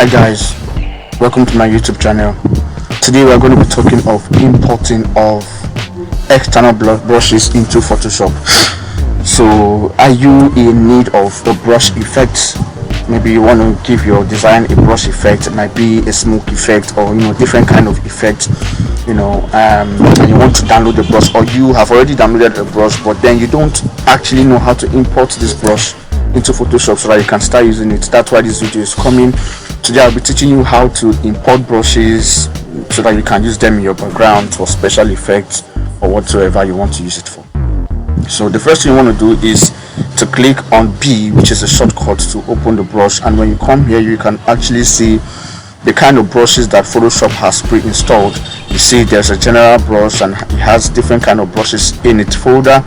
Hi guys, welcome to my YouTube channel. Today we are going to be talking of importing of external brushes into Photoshop. So are you in need of a brush effect? Maybe you want to give your design a brush effect. It might be a smoke effect or different kind of effect, and you want to download the brush, or you have already downloaded the brush but then you don't actually know how to import this brush into Photoshop so that you can start using it. That's why this video is coming. Today I'll be teaching you how to import brushes so that you can use them in your background for special effects or whatsoever you want to use it for. So the first thing you want to do is to click on B, which is a shortcut to open the brush, and when you come here you can actually see the kind of brushes that Photoshop has pre-installed. You see there's a general brush and it has different kind of brushes in its folder.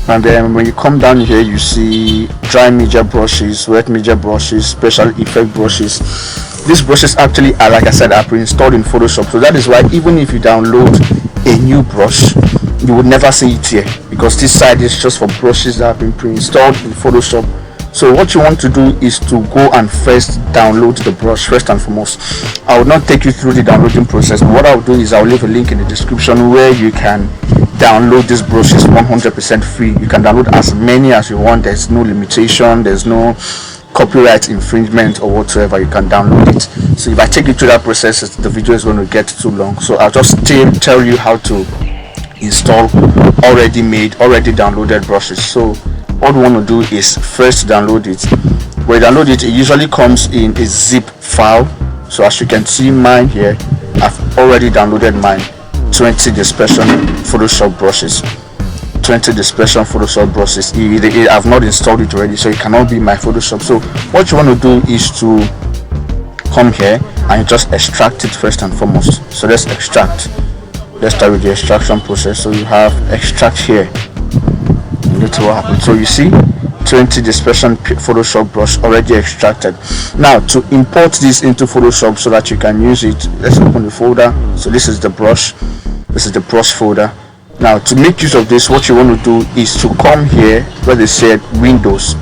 And then when you come down here you see dry media brushes, wet media brushes, special effect brushes. These brushes actually are, like I said, are pre-installed in Photoshop, so that is why even if you download a new brush you would never see it here, because this side is just for brushes that have been pre-installed in Photoshop. So what you want to do is to go and first download the brush first and foremost. I will not take you through the downloading process, but what I'll do is I'll leave a link in the description where you can download these brushes 100% free. You can download as many as you want. There's no limitation, there's no copyright infringement or whatsoever. You can download it. So if I take you through that process, the video is going to get too long, so I'll just tell you how to install already downloaded brushes. So what we want to do is first download it. When you download it, it usually comes in a zip file. So as you can see, mine here, I've already downloaded mine. 20 dispersion Photoshop brushes. 20 dispersion Photoshop brushes. I've not installed it already, so it cannot be my Photoshop. So what you want to do is to come here and you just extract it first and foremost. So let's extract. Let's start with the extraction process. So you have extract here. That's what happens. So you see 20 dispersion Photoshop brush already extracted. Now to import this into Photoshop so that you can use it, let's open the folder. So this is the brush, this is the brush folder. Now to make use of this, what you want to do is to come here where they said Windows,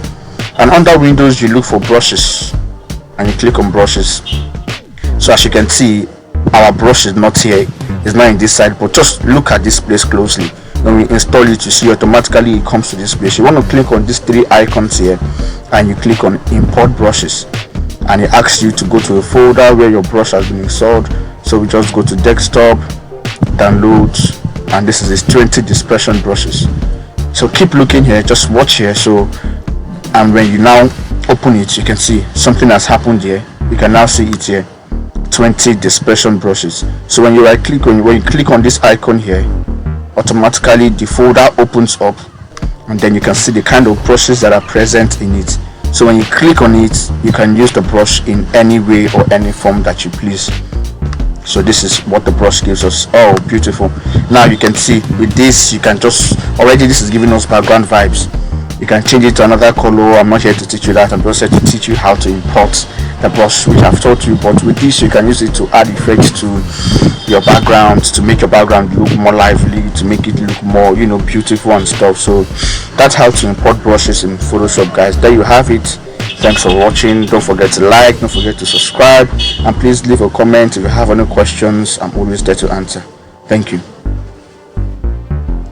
and under Windows you look for brushes and you click on brushes. So as you can see, our brush is not here, it's not in this side, but just look at this place closely. When we install it, you see automatically it comes to this place. You want to click on these three icons here and you click on import brushes, and it asks you to go to a folder where your brush has been installed. So we just go to desktop, downloads, and this is this 20 dispersion brushes. So keep looking here, just watch here. So and when you now open it, you can see something has happened here. You can now see it here, 20 dispersion brushes. So when you click on this icon here, automatically the folder opens up, and then you can see the kind of brushes that are present in it. So when you click on it, you can use the brush in any way or any form that you please. So this is what the brush gives us. Oh, beautiful. Now you can see with this, you can just already, this is giving us background vibes. You can change it to another color. I'm not here to teach you that. I'm just here to teach you how to import the brush, which I've taught you. But with this, you can use it to add effects to your background, to make your background look more lively, to make it look more beautiful and stuff. So that's how to import brushes in Photoshop, guys. There you have it. Thanks for watching. Don't forget to like, don't forget to subscribe, and please leave a comment if you have any questions. I'm always there to answer. Thank you.